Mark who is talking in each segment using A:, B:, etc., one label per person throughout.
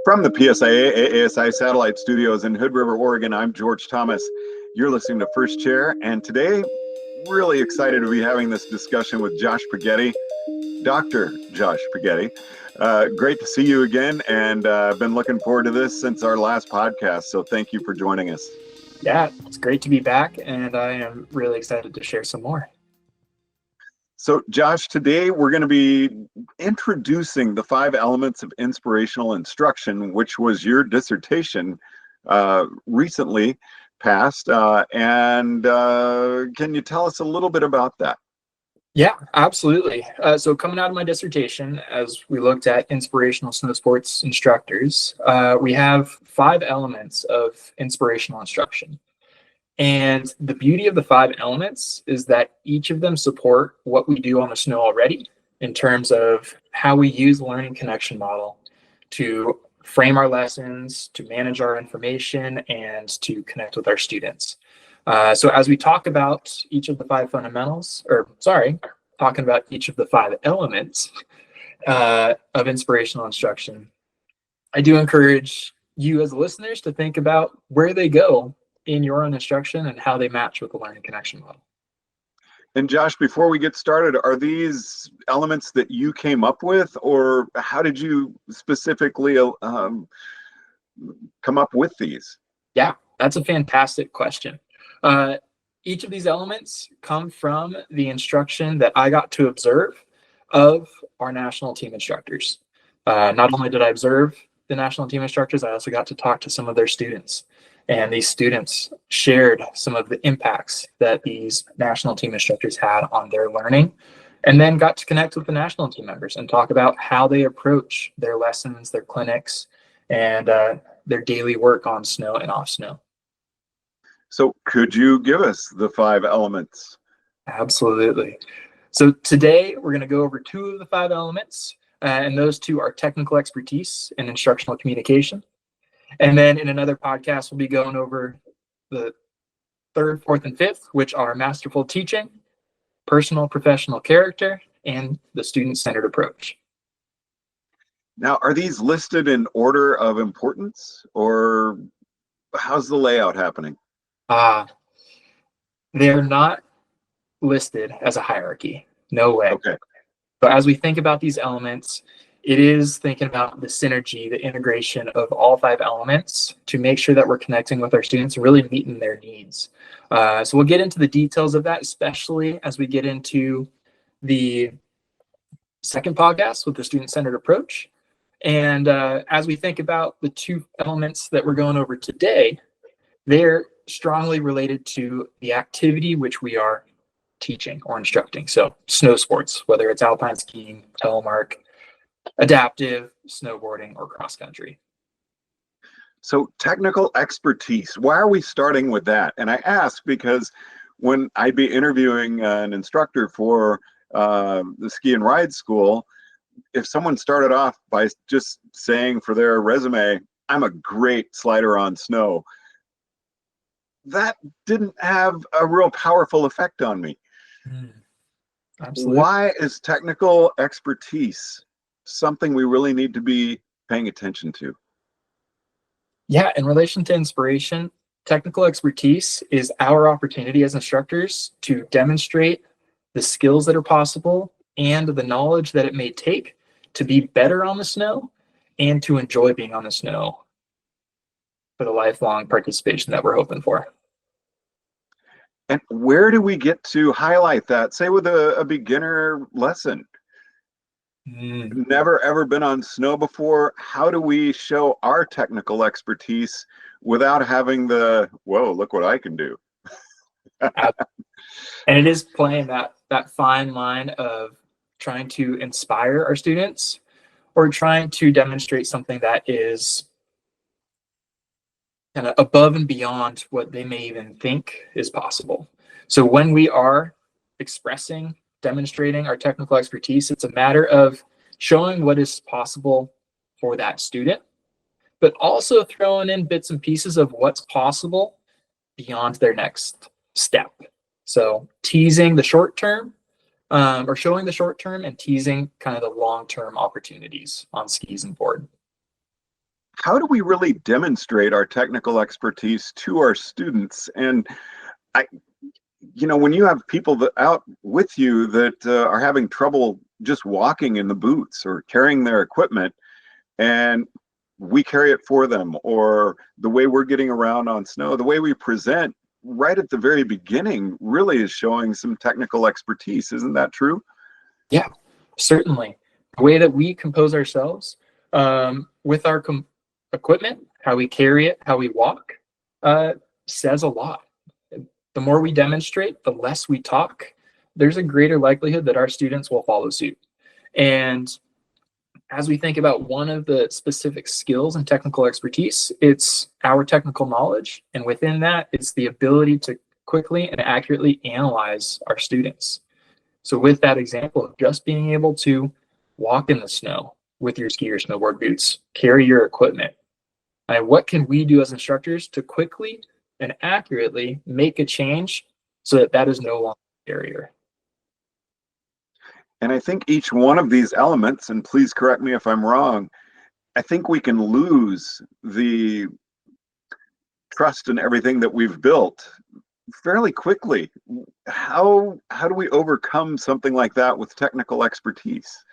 A: From the PSIA-AASI satellite studios in Hood River, Oregon, I'm George Thomas. You're listening to First Chair, and today, really excited to be having this discussion with Josh Pighetti, Dr. Josh Pighetti. Great to see you again, and I've been looking forward to this since our last podcast, so thank you for joining us.
B: Yeah, it's great to be back, and I am really excited to share some more.
A: So, Josh, today we're going to be introducing the 5 elements of inspirational instruction, which was your dissertation recently passed. Can you tell us a little bit about that?
B: Yeah, absolutely. So coming out of my dissertation, as we looked at inspirational snow sports instructors, we have 5 elements of inspirational instruction. And the beauty of the 5 elements is that each of them support what we do on the snow already in terms of how we use the learning connection model to frame our lessons, to manage our information, and to connect with our students. So as we talk about each of the 5 fundamentals, talking about each of the 5 elements of inspirational instruction, I do encourage you as listeners to think about where they go in your own instruction and how they match with the learning connection model.
A: And Josh, before we get started, are these elements that you came up with, or how did you specifically come up with these?
B: Yeah, that's a fantastic question. Each of these elements come from the instruction that I got to observe of our national team instructors. Not only did I observe the national team instructors, I also got to talk to some of their students. And these students shared some of the impacts that these national team instructors had on their learning, and then got to connect with the national team members and talk about how they approach their lessons, their clinics, and their daily work on snow and off snow.
A: So could you give us the 5 elements?
B: Absolutely. So today we're going to go over 2 of the 5 elements, and those 2 are technical expertise and instructional communication. And then in another podcast, we'll be going over the 3rd, 4th, and 5th, which are masterful teaching, personal professional character, and the student-centered approach.
A: Now, are these listed in order of importance, or how's the layout happening?
B: They're not listed as a hierarchy. No way.
A: Okay.
B: But as we think about these elements, it is thinking about the synergy, the integration of all 5 elements to make sure that we're connecting with our students and really meeting their needs. So we'll get into the details of that, especially as we get into the 2nd podcast with the student-centered approach. And as we think about the 2 elements that we're going over today, they're strongly related to the activity which we are teaching or instructing. So snow sports, whether it's alpine skiing, telemark, adaptive, snowboarding, or cross country.
A: So technical expertise, why are we starting with that? And I ask because when I'd be interviewing an instructor for the ski and ride school, if someone started off by just saying for their resume, I'm a great slider on snow, that didn't have a real powerful effect on me.
B: Absolutely.
A: Why is technical expertise something we really need to be paying attention to?
B: Yeah, in relation to inspiration, technical expertise is our opportunity as instructors to demonstrate the skills that are possible and the knowledge that it may take to be better on the snow and to enjoy being on the snow for the lifelong participation that we're hoping for.
A: And where do we get to highlight that? Say with a beginner lesson. Never ever been on snow before. How do we show our technical expertise without having the, whoa, look what I can do?
B: And it is playing that fine line of trying to inspire our students or trying to demonstrate something that is kind of above and beyond what they may even think is possible. So when we are expressing, demonstrating our technical expertise, it's a matter of showing what is possible for that student, but also throwing in bits and pieces of what's possible beyond their next step. So teasing the short term, or showing the short term and teasing kind of the long-term opportunities on skis and board.
A: how do we really demonstrate our technical expertise to our students? And I, when you have people that out with you that are having trouble just walking in the booths or carrying their equipment, and we carry it for them, or the way we're getting around on snow, the way we present right at the very beginning really is showing some technical expertise. Isn't that true?
B: Yeah, certainly. The way that we compose ourselves with our equipment, how we carry it, how we walk, says a lot. The more we demonstrate, the less we talk, there's a greater likelihood that our students will follow suit. And as we think about one of the specific skills and technical expertise, it's our technical knowledge. And within that, it's the ability to quickly and accurately analyze our students. So with that example of just being able to walk in the snow with your ski or snowboard boots, carry your equipment, and what can we do as instructors to quickly and accurately make a change so that that is no longer a barrier?
A: And I think each one of these elements, and please correct me if I'm wrong, I think we can lose the trust in everything that we've built fairly quickly. How do we overcome something like that with technical expertise?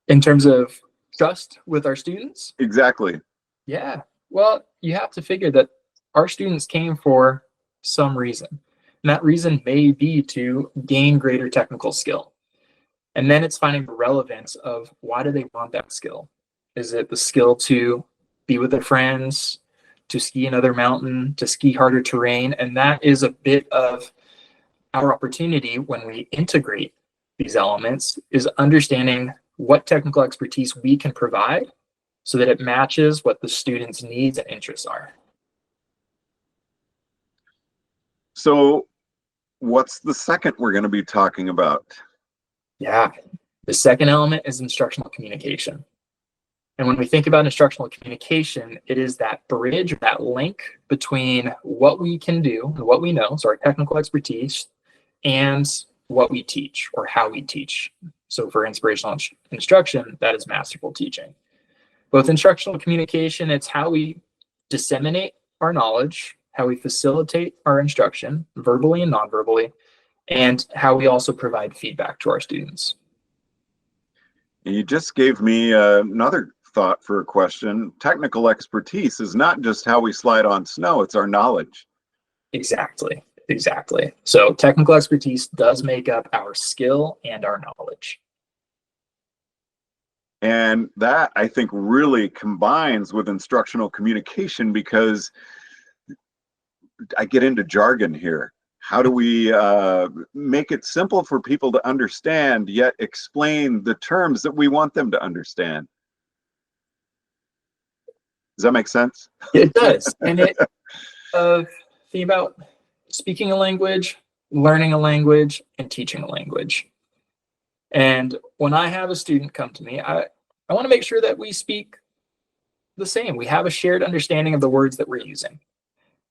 B: In terms of trust with our students?
A: Exactly.
B: Yeah. Well, you have to figure that our students came for some reason. And that reason may be to gain greater technical skill. And then it's finding the relevance of why do they want that skill? Is it the skill to be with their friends, to ski another mountain, to ski harder terrain? And that is a bit of our opportunity when we integrate these elements, is understanding what technical expertise we can provide so that it matches what the students' needs and interests are.
A: So what's the second we're going to be talking about?
B: Yeah, the second element is instructional communication. And when we think about instructional communication, it is that bridge, that link between what we can do and what we know, so our technical expertise, and what we teach or how we teach. So for inspirational instruction, that is masterful teaching. Both instructional communication, it's how we disseminate our knowledge, how we facilitate our instruction, verbally and non-verbally, and how we also provide feedback to our students.
A: You just gave me another thought for a question. Technical expertise is not just how we slide on snow, it's our knowledge.
B: Exactly. So technical expertise does make up our skill and our knowledge.
A: And that, I think, really combines with instructional communication, because I get into jargon here. How do we make it simple for people to understand, yet explain the terms that we want them to understand? Does that make sense?
B: It does. And it think about speaking a language, learning a language, and teaching a language. And when I have a student come to me, I want to make sure that we speak the same. We have a shared understanding of the words that we're using.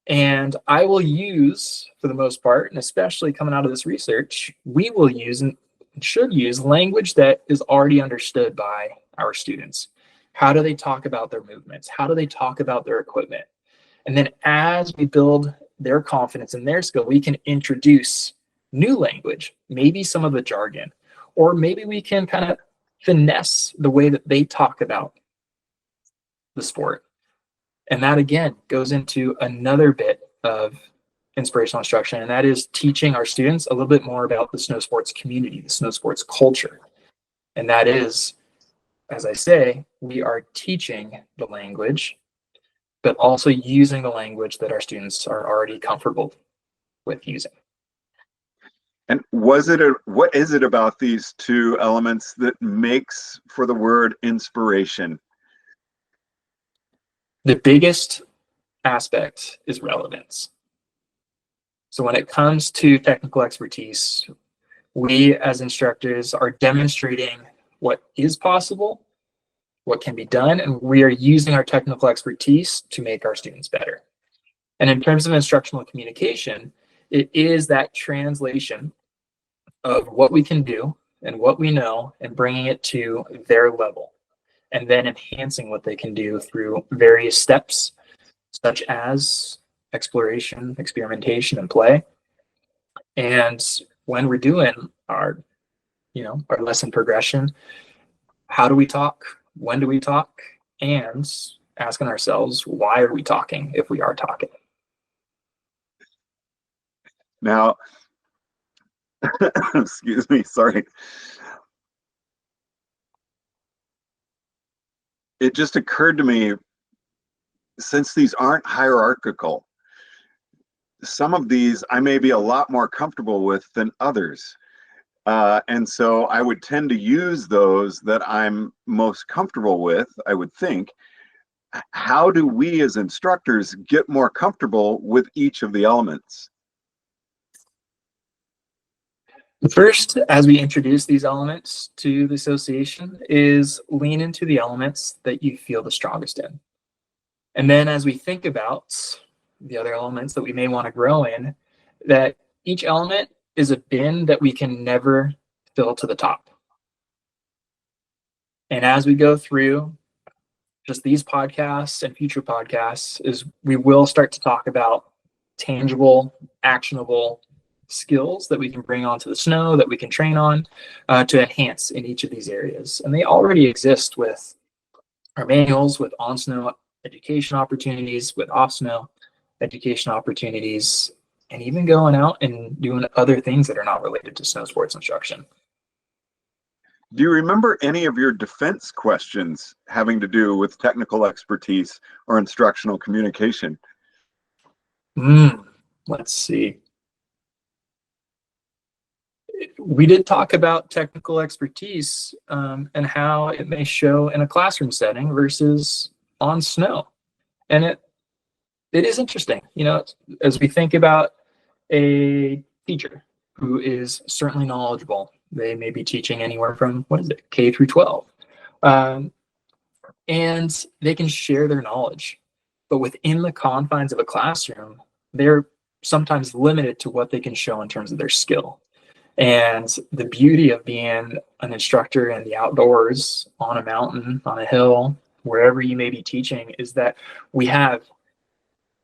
B: And I will use, for the most part, and especially coming out of this research, we will use and should use language that is already understood by our students. How do they talk about their movements? How do they talk about their equipment? And then as we build their confidence in their skill, we can introduce new language, maybe some of the jargon, or maybe we can kind of finesse the way that they talk about the sport. And that, again, goes into another bit of inspirational instruction, and that is teaching our students a little bit more about the snow sports community, the snow sports culture. And that is, as I say, we are teaching the language, but also using the language that our students are already comfortable with using.
A: And what is it about these two elements that makes for the word inspiration?
B: The biggest aspect is relevance. So when it comes to technical expertise, we as instructors are demonstrating what is possible, what can be done, and we are using our technical expertise to make our students better. And in terms of instructional communication, it is that translation of what we can do and what we know and bringing it to their level. and then enhancing what they can do through various steps, such as exploration, experimentation, and play. And when we're doing our, our lesson progression, how do we talk? When do we talk? And asking ourselves, why are we talking if we are talking?
A: Now, excuse me, sorry. It just occurred to me, since these aren't hierarchical, some of these I may be a lot more comfortable with than others. And so I would tend to use those that I'm most comfortable with, I would think. How do we as instructors get more comfortable with each of the elements?
B: First, as we introduce these elements to the association, is lean into the elements that you feel the strongest in. And then as we think about the other elements that we may want to grow in, that each element is a bin that we can never fill to the top. And as we go through just these podcasts and future podcasts, is we will start to talk about tangible, actionable skills that we can bring onto the snow, that we can train on to enhance in each of these areas. And they already exist with our manuals, with on-snow education opportunities, with off-snow education opportunities, and even going out and doing other things that are not related to snow sports instruction.
A: Do you remember any of your defense questions having to do with technical expertise or instructional communication?
B: Let's see. We did talk about technical expertise and how it may show in a classroom setting versus on snow. And it is interesting, as we think about a teacher who is certainly knowledgeable. They may be teaching anywhere from, K through 12. And they can share their knowledge. But within the confines of a classroom, they're sometimes limited to what they can show in terms of their skill. And the beauty of being an instructor in the outdoors, on a mountain, on a hill, wherever you may be teaching, is that we have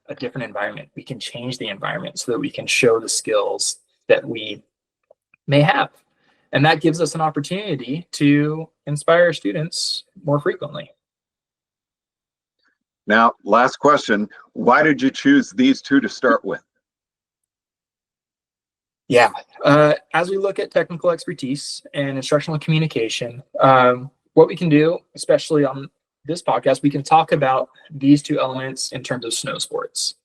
B: a different environment. We can change the environment so that we can show the skills that we may have. And that gives us an opportunity to inspire students more frequently.
A: Now, last question. Why did you choose these two to start with?
B: Yeah, as we look at technical expertise and instructional communication, what we can do, especially on this podcast, we can talk about these two elements in terms of snow sports.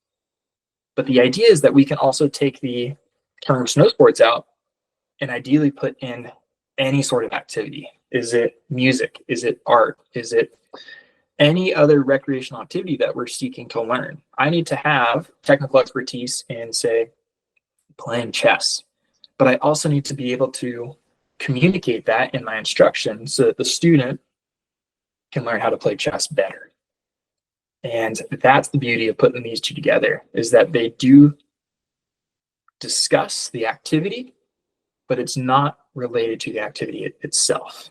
B: But the idea is that we can also take the term snow sports out and ideally put in any sort of activity. Is it music? Is it art? Is it any other recreational activity that we're seeking to learn? I need to have technical expertise in, say, playing chess, but I also need to be able to communicate that in my instruction so that the student can learn how to play chess better. And that's the beauty of putting these two together, is that they do discuss the activity, but it's not related to the activity itself.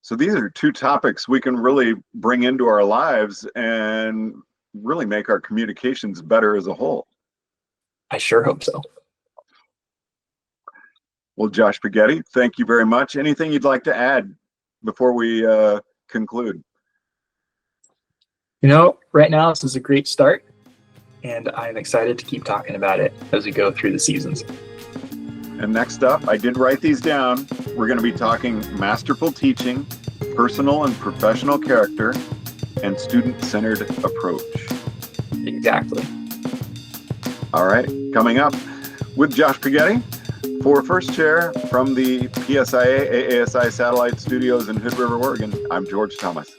A: So these are two topics we can really bring into our lives and really make our communications better as a whole.
B: I sure hope so.
A: Well, Josh Pighetti, thank you very much. Anything you'd like to add before we conclude?
B: Right now this is a great start, and I'm excited to keep talking about it as we go through the seasons.
A: And next up, I did write these down. We're going to be talking masterful teaching, personal and professional character, and student-centered approach.
B: Exactly.
A: All right, coming up with Josh Pighetti for First Chair from the PSIA-AASI Satellite Studios in Hood River, Oregon. I'm George Thomas.